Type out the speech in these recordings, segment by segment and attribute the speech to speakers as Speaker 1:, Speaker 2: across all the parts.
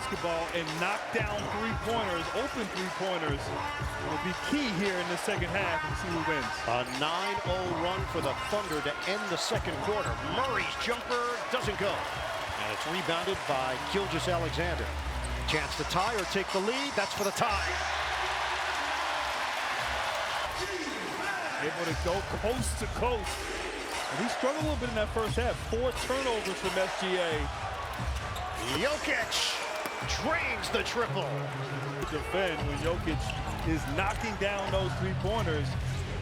Speaker 1: basketball and knock down three-pointers, open three-pointers, will be key here in the second half and see who wins.
Speaker 2: A 9-0 run for the Thunder to end the second quarter. Murray's jumper doesn't go. And it's rebounded by Gilgeous-Alexander. Chance to tie or take the lead. That's for the tie.
Speaker 1: Able to go coast to coast. And he struggled a little bit in that first half. 4 turnovers from SGA.
Speaker 2: Jokic drains the triple.
Speaker 1: Defend when Jokic is knocking down those three-pointers.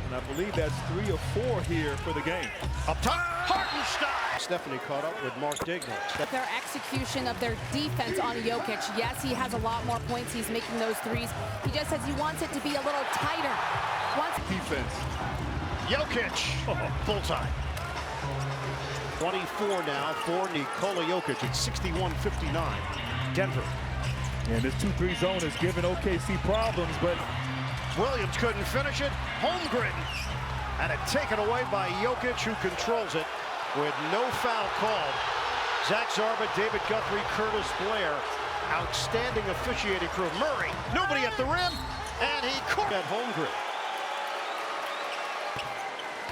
Speaker 1: And I believe that's 3 or 4 here for the game.
Speaker 2: Up top, Hartenstein. Stephanie caught up with Mark Dignan.
Speaker 3: Their execution of their defense on Jokic. Yes, he has a lot more points. He's making those threes. He just says he wants it to be a little tighter.
Speaker 1: Defense.
Speaker 2: Jokic, bullseye. 24 now for Nikola Jokic at 61-59. Denver.
Speaker 1: And this 2-3 zone is giving OKC problems, but
Speaker 2: Williams couldn't finish it. Holmgren. And it taken away by Jokic, who controls it with no foul called. Zach Zarba, David Guthrie, Curtis Blair. Outstanding officiating crew. Murray, nobody at the rim, and he caught at Holmgren.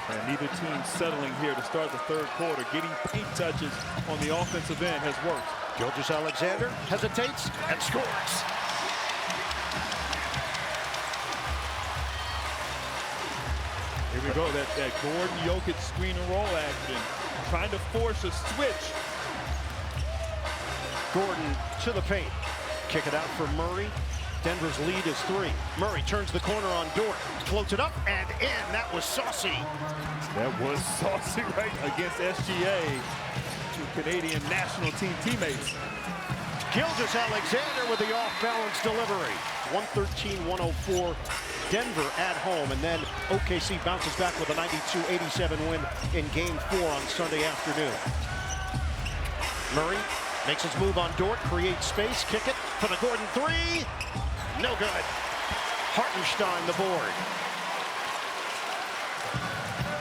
Speaker 1: And neither team settling here to start the third quarter. Getting paint touches on the offensive end has worked.
Speaker 2: Gilgeous-Alexander hesitates and scores.
Speaker 1: Here we go, that Gordon Jokic screen and roll action. Trying to force a switch.
Speaker 2: Gordon to the paint. Kick it out for Murray. Denver's lead is 3. Murray turns the corner on Dort. Floats it up and in. That was saucy.
Speaker 1: That was saucy right against SGA. 2 Canadian national team teammates.
Speaker 2: Gilgeous-Alexander with the off-balance delivery. 113-104. Denver at home, and then OKC bounces back with a 92-87 win in Game 4 on Sunday afternoon. Murray makes his move on Dort, creates space, kick it for the Gordon 3. No good. Hartenstein the board.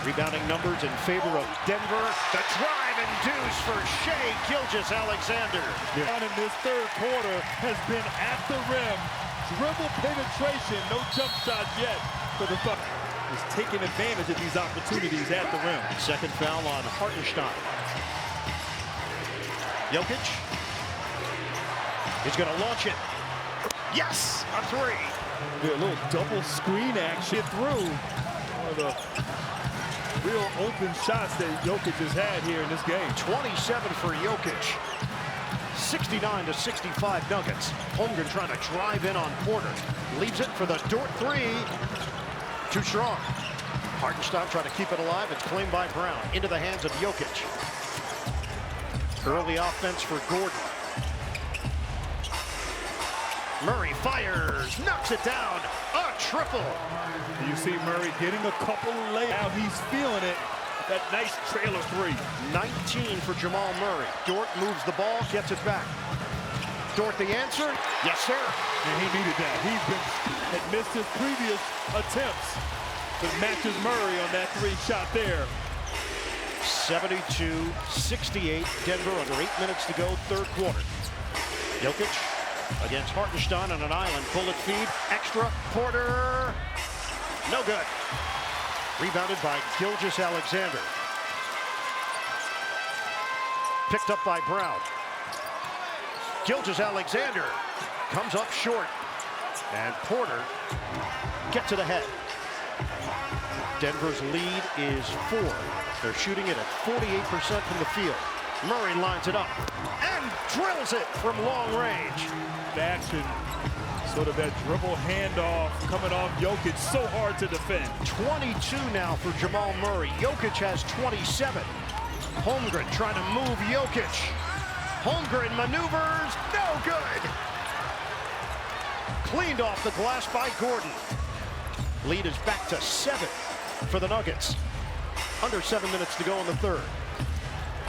Speaker 2: Rebounding numbers in favor of Denver. The drive and deuce for Shai Gilgeous-Alexander.
Speaker 1: Yeah. In this third quarter has been at the rim. Dribble penetration, no jump shot yet for the Thunder. Is taking advantage of these opportunities at the rim.
Speaker 2: Second foul on Hartenstein. Jokic. He's going to launch it. Yes, a 3.
Speaker 1: A little double screen action through. One of the real open shots that Jokic has had here in this game.
Speaker 2: 27 for Jokic. 69-65 Nuggets. Holmgren trying to drive in on Porter. Leaves it for the Dort 3. Too strong. Hartenstein trying to keep it alive. It's claimed by Brown. Into the hands of Jokic. Early offense for Gordon. Murray fires. Knocks it down. A triple.
Speaker 1: You see Murray getting a couple layups. Now he's feeling it. That nice trailer 3.
Speaker 2: 19 for Jamal Murray. Dort moves the ball, gets it back. Dort the answer? Yes, sir.
Speaker 1: And he needed that. Had missed his previous attempts. But matches Murray on that 3 shot there.
Speaker 2: 72-68. Denver under 8 minutes to go, third quarter. Jokic against Hartenstein on an island. Bullet feed. Extra. Porter. No good. Rebounded by Gilgeous-Alexander. Picked up by Brown. Gilgeous-Alexander comes up short. And Porter gets it ahead. Denver's lead is 4. They're shooting it at 48% from the field. Murray lines it up and drills it from long range.
Speaker 1: Action. Sort of that dribble handoff coming off Jokic, so hard to defend.
Speaker 2: 22 now for Jamal Murray. Jokic has 27. Holmgren trying to move Jokic. Holmgren maneuvers, no good. Cleaned off the glass by Gordon. Lead is back to 7 for the Nuggets. Under 7 minutes to go in the third.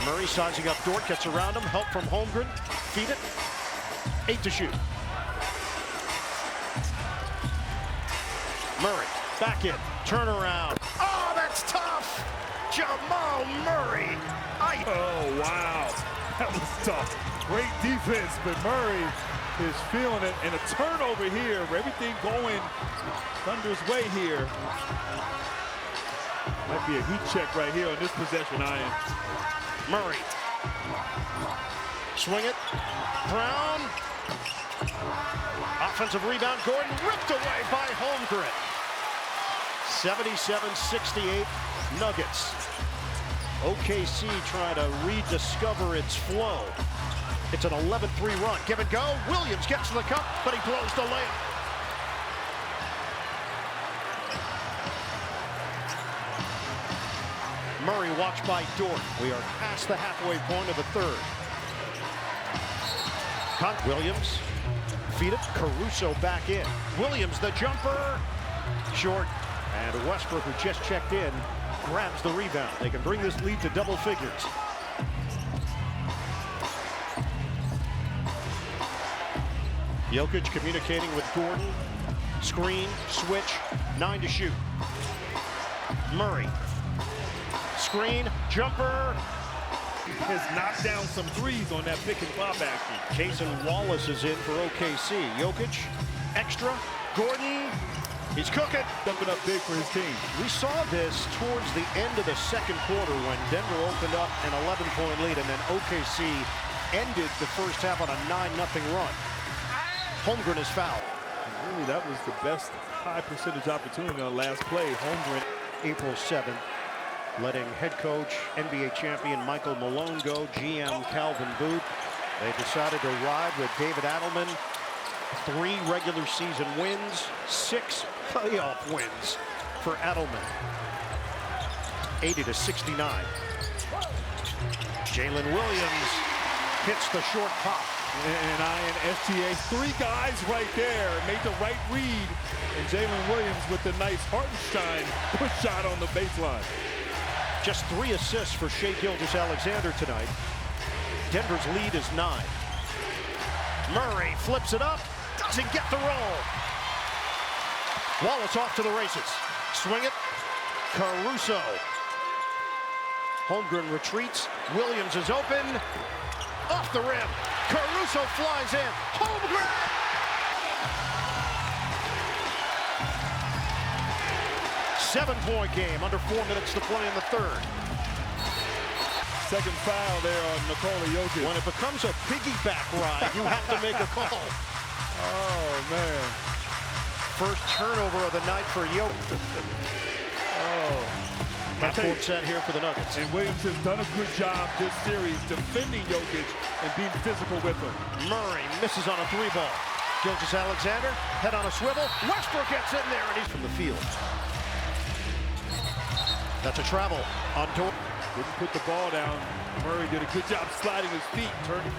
Speaker 2: Murray sizing up Dort, gets around him, help from Holmgren, feed it, 8 to shoot. Murray, back in, turnaround. Oh, that's tough! Jamal Murray!
Speaker 1: Oh, wow. That was tough. Great defense, but Murray is feeling it, and a turnover here. Everything going Thunder's way here. Might be a heat check right here on this possession, Ian.
Speaker 2: Murray. Swing it. Brown. Offensive rebound. Gordon ripped away by Holmgren. 77-68 Nuggets. OKC trying to rediscover its flow. It's an 11-3 run. Give and go. Williams gets to the cup, but he blows the layup. Murray watched by Dort. We are past the halfway point of the third. Williams. Feed it. Caruso back in. Williams, the jumper. Short. And Westbrook, who just checked in, grabs the rebound. They can bring this lead to double figures. Jokic communicating with Gordon. Screen, switch, 9 to shoot. Murray. Screen, jumper.
Speaker 1: Has knocked down some threes on that pick and pop action.
Speaker 2: Jason Wallace is in for OKC. Jokic, extra. Gordon, he's cooking.
Speaker 1: Dumping up big for his team.
Speaker 2: We saw this towards the end of the second quarter when Denver opened up an 11-point lead, and then OKC ended the first half on a 9-0 run. Holmgren is fouled.
Speaker 1: Really, that was the best high percentage opportunity on the last play. Holmgren.
Speaker 2: April 7th, letting head coach, NBA champion Michael Malone go, GM Calvin Booth. They decided to ride with David Adelman. 3 regular season wins, 6 playoff wins for Adelman. 80-69. Jalen Williams hits the short pop.
Speaker 1: And SGA, 3 guys right there, made the right read. And Jalen Williams with the nice Hartenstein push shot on the baseline.
Speaker 2: Just 3 assists for Shai Gilgeous-Alexander tonight. Denver's lead is 9. Murray flips it up, doesn't get the roll. Wallace off to the races. Swing it. Caruso. Holmgren retreats. Williams is open. Off the rim. Caruso flies in. Holmgren! Seven-point game, under 4 minutes to play in the third.
Speaker 1: Second foul there on Nikola Jokic.
Speaker 2: When it becomes a piggyback ride, you have to make a call.
Speaker 1: Oh, man.
Speaker 2: First turnover of the night for Jokic. Half-court set here for the Nuggets.
Speaker 1: And Williams has done a good job this series defending Jokic and being physical with him.
Speaker 2: Murray misses on a 3-ball. Gilgeous-Alexander, head on a swivel. Westbrook gets in there, and he's from the field. That's a travel on Dort.
Speaker 1: Didn't put the ball down. Murray did a good job sliding his feet,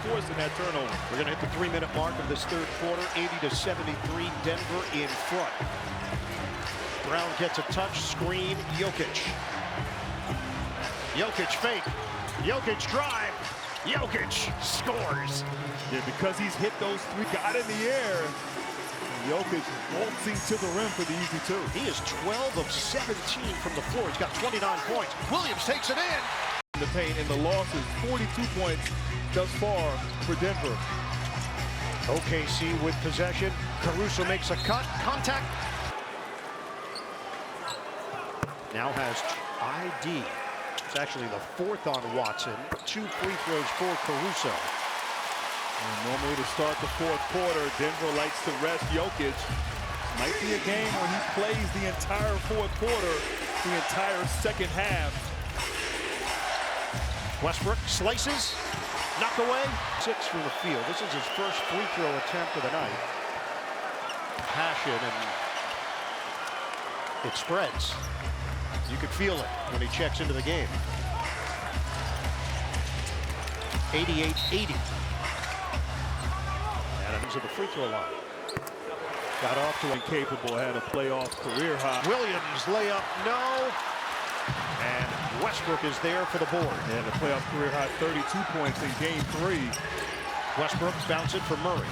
Speaker 1: forcing that turnover.
Speaker 2: We're going to hit the 3-minute mark of this third quarter. 80-73, Denver in front. Brown gets a touch, screen, Jokic. Jokic fake. Jokic drive. Jokic scores.
Speaker 1: Yeah, because he's hit those 3, got in the air. Jokic waltzing to the rim for the easy 2.
Speaker 2: He is 12 of 17 from the floor. He's got 29 points. Williams takes it in.
Speaker 1: The paint and the losses, 42 points thus far for Denver.
Speaker 2: OKC with possession. Caruso makes a cut. Contact. Now has ID. It's actually the 4th on Watson. 2 free throws for Caruso.
Speaker 1: And normally to start the 4th quarter, Denver likes to rest Jokic. Might be a game where he plays the entire 4th quarter, the entire second half.
Speaker 2: Westbrook slices, knocked away. 6 from the field. This is his first free throw attempt of the night. Passion, and it spreads. You could feel it when he checks into the game. 88-80. Adams at the free throw line.
Speaker 1: Got off to incapable, had a playoff career high.
Speaker 2: Williams layup, no. And Westbrook is there for the board.
Speaker 1: And a playoff career high 32 points in game 3.
Speaker 2: Westbrook bounce it for Murray.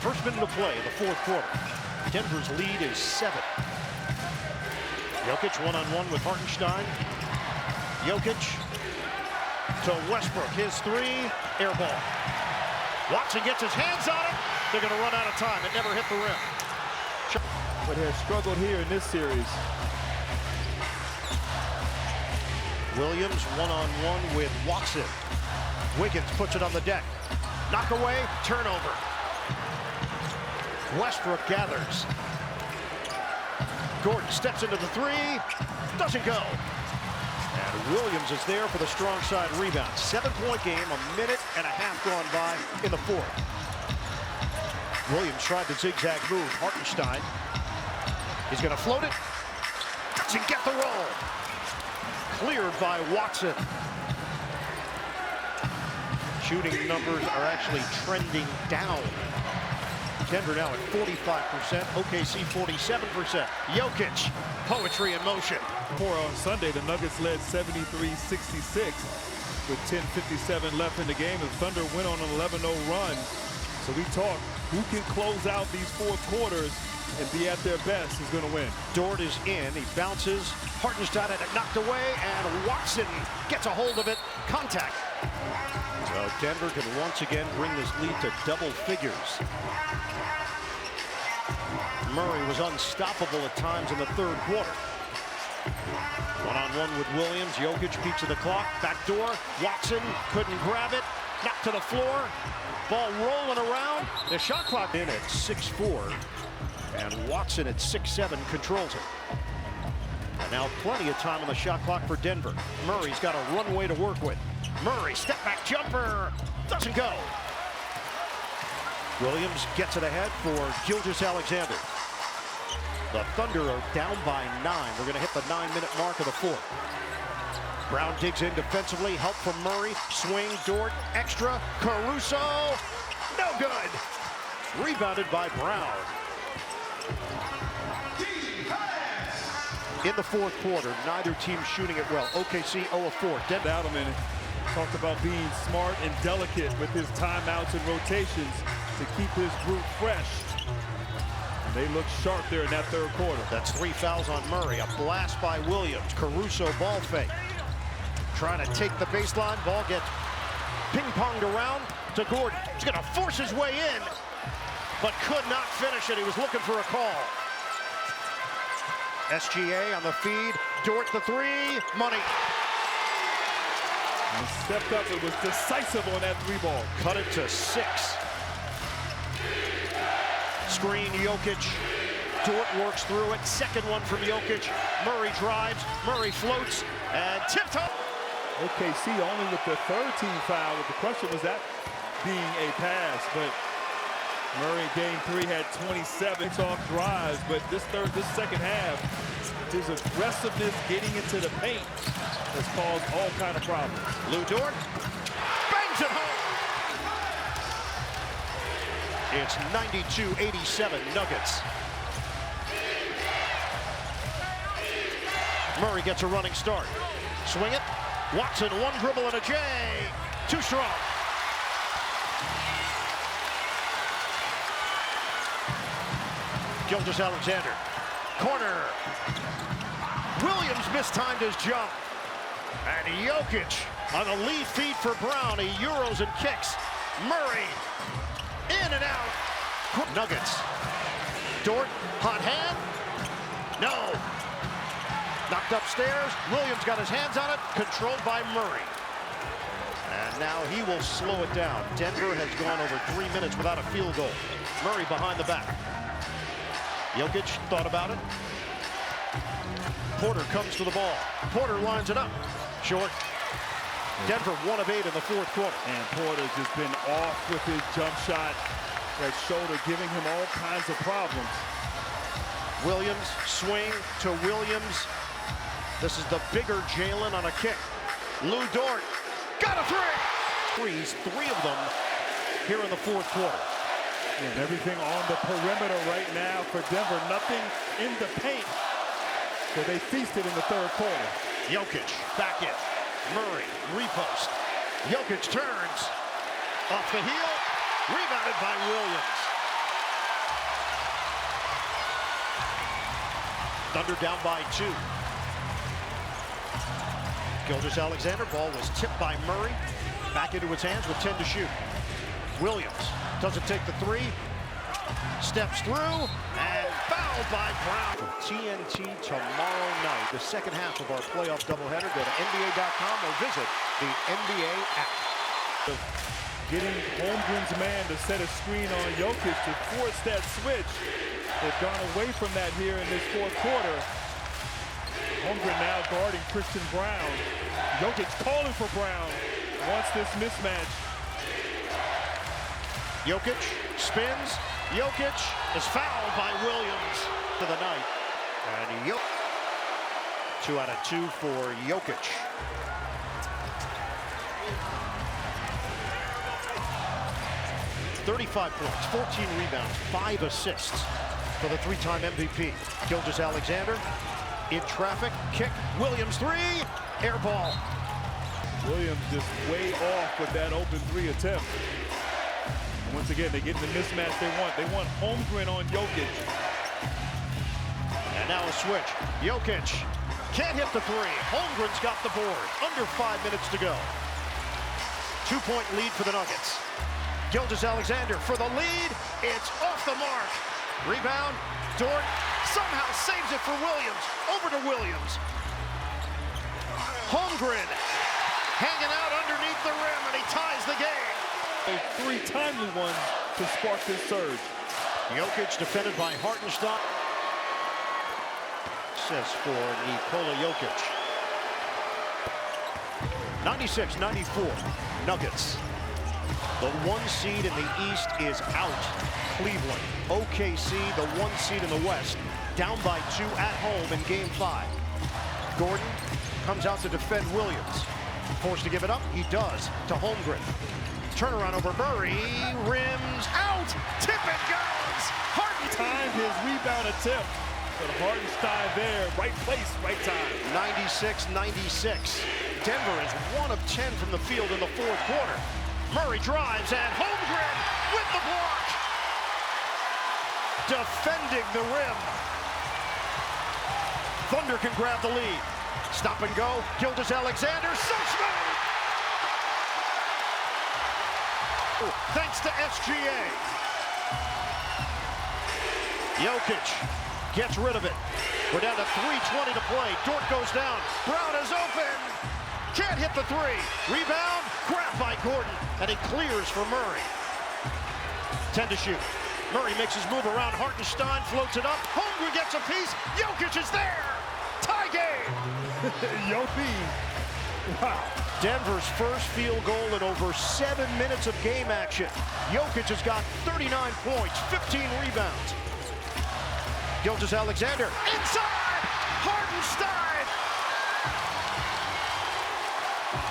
Speaker 2: First minute of play in the 4th quarter. Denver's lead is 7. Jokic one-on-one with Hartenstein. Jokic to Westbrook. His 3, air ball. Watson gets his hands on it. They're going to run out of time. It never hit the rim.
Speaker 1: But has struggled here in this series.
Speaker 2: Williams one-on-one with Watson. Wiggins puts it on the deck. Knock away, turnover. Westbrook gathers. Gordon steps into the three, doesn't go. And Williams is there for the strong side rebound. 7-point game, 1.5 minutes gone by in the fourth. Williams tried the zigzag move. Hartenstein, he's gonna float it. Doesn't get the roll. Cleared by Watson. Shooting numbers are actually trending down. Denver now at 45%, OKC 47%. Jokic, poetry in motion.
Speaker 1: On Sunday, the Nuggets led 73-66 with 10:57 left in the game. The Thunder went on an 11-0 run. So we talk, who can close out these fourth quarters and be at their best is going to win.
Speaker 2: Dort is in, he bounces. Hartenstein had it knocked away, and Watson gets a hold of it. Contact. So Denver can once again bring this lead to double figures. Murray was unstoppable at times in the third quarter. One-on-one with Williams. Jokic peeks at the clock. Back door. Watson couldn't grab it. Knocked to the floor. Ball rolling around. The shot clock in at 6-4. And Watson at 6-7 controls it. And now plenty of time on the shot clock for Denver. Murray's got a runway to work with. Murray, step back jumper. Doesn't go. Williams gets it ahead for Gilgeous-Alexander. The Thunder are down by 9. We're going to hit the 9-minute mark of the fourth. Brown digs in defensively. Help from Murray. Swing, Dort, extra. Caruso. No good. Rebounded by Brown. In the fourth quarter, neither team shooting it well. OKC 0 of 4.
Speaker 1: Adelman talked about being smart and delicate with his timeouts and rotations to keep his group fresh. And they look sharp there in that third quarter.
Speaker 2: That's 3 fouls on Murray. A blast by Williams. Caruso ball fake. Trying to take the baseline. Ball gets ping-ponged around to Gordon. He's going to force his way in, but could not finish it. He was looking for a call. SGA on the feed. Dort the three. Money.
Speaker 1: And stepped up. It was decisive on that three ball.
Speaker 2: Cut it to 6. Screen, Jokic. Dort works through it. Second one from Jokic. Murray drives. Murray floats and tipped up.
Speaker 1: OKC only with the third team foul. The question was that being a pass, but Murray game 3 had 27 off drives, but this second half, his aggressiveness getting into the paint has caused all kind of problems.
Speaker 2: Lou Dort bangs it home. It's 92-87 Nuggets. Murray gets a running start. Swing it. Watson, one dribble and a J. Too strong. Gilgeous-Alexander. Corner. Williams mistimed his jump. And Jokic on the lead feed for Brown. He euros and kicks. Murray in and out. Nuggets. Dort, hot hand. No. Knocked upstairs. Williams got his hands on it. Controlled by Murray. And now he will slow it down. Denver has gone over 3 minutes without a field goal. Murray behind the back. Jokic thought about it. Porter comes to the ball. Porter lines it up. Short. Denver 1 of 8 in the fourth quarter.
Speaker 1: And Porter's just been off with his jump shot. That shoulder giving him all kinds of problems.
Speaker 2: Williams, swing to Williams. This is the bigger Jalen on a kick. Lou Dort, got a three! Threes, 3 of them here in the fourth quarter.
Speaker 1: And everything on the perimeter right now for Denver. Nothing in the paint. So they feasted in the third quarter.
Speaker 2: Jokic, back in. Murray, repost. Jokic turns. Off the heel. Rebounded by Williams. Thunder down by 2. Gilgeous-Alexander, ball was tipped by Murray. Back into his hands with 10 to shoot. Williams doesn't take the three. Steps through and fouled by Brown. TNT tomorrow night. The second half of our playoff doubleheader. Go to NBA.com or visit the NBA app.
Speaker 1: Getting Holmgren's man to set a screen on Jokic to force that switch. They've gone away from that here in this fourth quarter. Holmgren now guarding Christian Brown. Jokic calling for Brown. Wants this mismatch.
Speaker 2: Jokic spins. Jokic is fouled by Williams for the night. And 2 out of 2 for Jokic. "35 points, 14 rebounds, 5 assists for the three-time MVP. Gilgeous-Alexander in traffic, kick, Williams three, air ball.
Speaker 1: Williams just way off with that open three attempt. Once again, they get the mismatch they want. They want Holmgren on Jokic.
Speaker 2: And now a switch. Jokic can't hit the three. Holmgren's got the board. Under 5 minutes to go. 2-point lead for the Nuggets. Gilgeous-Alexander for the lead. It's off the mark. Rebound. Dort somehow saves it for Williams. Over to Williams. Holmgren hanging out underneath the rim, and he ties the game.
Speaker 1: Three timely ones to spark this surge.
Speaker 2: Jokic defended by Hartenstein. Says for Nikola Jokic. 96-94, Nuggets. The 1 seed in the East is out. Cleveland. OKC, the 1 seed in the West, down by 2 at home in Game 5. Gordon comes out to defend Williams. Forced to give it up, he does to Holmgren. Turnaround over Murray, rims out, tip and goes. Harden
Speaker 1: timed his rebound attempt, but Hartenstein there, right place, right time.
Speaker 2: 96-96. Denver is 1 of 10 from the field in the fourth quarter. Murray drives and Holmgren with the block. Defending the rim. Thunder can grab the lead. Stop and go. Gilgeous-Alexander, so smooth. Thanks to SGA. Jokic gets rid of it. We're down to 3:20 to play. Dort goes down. Brown is open. Can't hit the three. Rebound, grabbed by Gordon, and he clears for Murray. 10 to shoot. Murray makes his move around. Hartenstein floats it up. Holmgren gets a piece. Jokic is there. Tie game.
Speaker 1: Jokic. Wow.
Speaker 2: Denver's first field goal in over 7 minutes of game action. Jokic has got 39 points, 15 rebounds. Gilgeous-Alexander inside. Hartenstein.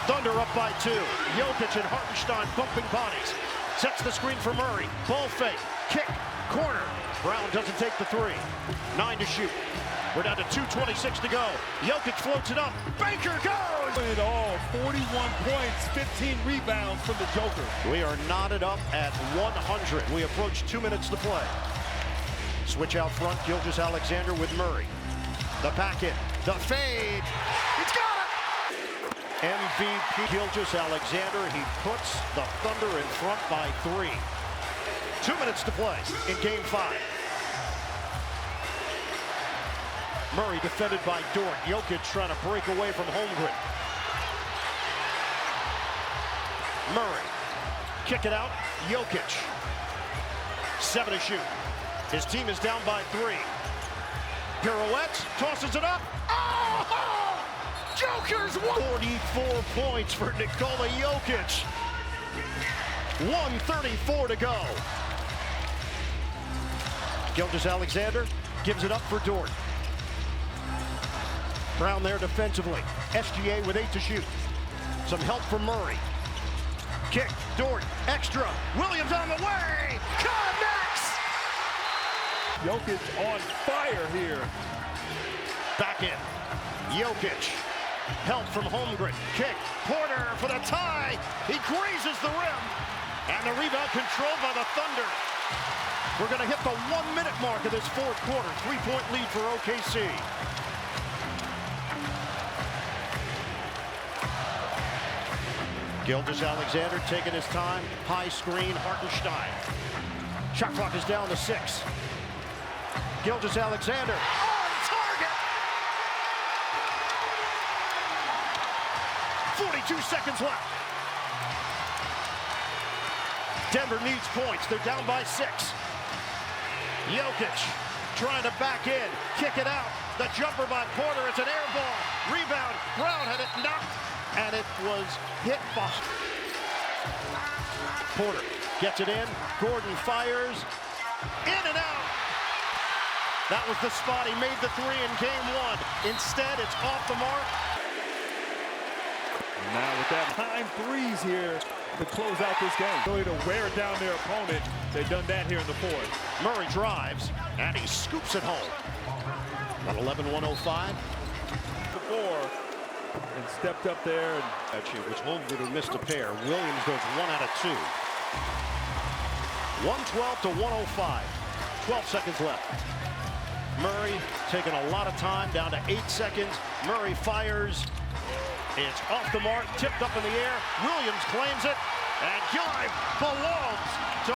Speaker 2: Thunder up by 2. Jokic and Hartenstein bumping bodies. Sets the screen for Murray. Ball fake. Kick. Corner. Brown doesn't take the three. 9 to shoot. We're down to 2:26 to go. Jokic floats it up. Baker goes!
Speaker 1: It all. 41 points, 15 rebounds from the Joker.
Speaker 2: We are knotted up at 100. We approach 2 minutes to play. Switch out front. Gilgeous-Alexander with Murray. The back in. The fade. He's got it! MVP Gilgeous-Alexander. He puts the Thunder in front by 3. 2 minutes to play in Game 5. Murray defended by Dort. Jokic trying to break away from Holmgren. Murray. Kick it out. Jokic. 7 to shoot. His team is down by 3. Pirouettes. Tosses it up. Oh! Joker's 44 points for Nikola Jokic. 1:34 to go. Gilgeous-Alexander gives it up for Dort. Brown there defensively. SGA with 8 to shoot. Some help from Murray. Kick. Dort. Extra. Williams on the way. Connects.
Speaker 1: Jokic on fire here.
Speaker 2: Back in. Jokic. Help from Holmgren. Kick. Porter for the tie. He grazes the rim. And the rebound controlled by the Thunder. We're going to hit the 1 minute mark of this fourth quarter. 3-point lead for OKC. Gilgeous-Alexander taking his time. High screen, Hartenstein. Shot clock is down to 6. Gilgeous-Alexander on target! 42 seconds left. Denver needs points. They're down by 6. Jokic trying to back in, kick it out. The jumper by Porter, it's an air ball. Rebound, Brown had it knocked, and it was hit by Porter. Gets it in, Gordon fires, in and out. That was the spot. He made the 3 in game 1. Instead, it's off the mark.
Speaker 1: Now with that time threes here to close out this game. Really to wear down their opponent. They've done that here in the 4th.
Speaker 2: Murray drives, and he scoops it home. At 11:105.
Speaker 1: Before and stepped up there. And
Speaker 2: Which Holmgren missed a pair. Williams goes 1 out of 2. 112 to 105. 12 seconds left. Murray taking a lot of time, down to 8 seconds. Murray fires. It's off the mark, tipped up in the air. Williams claims it, and Gillive belongs to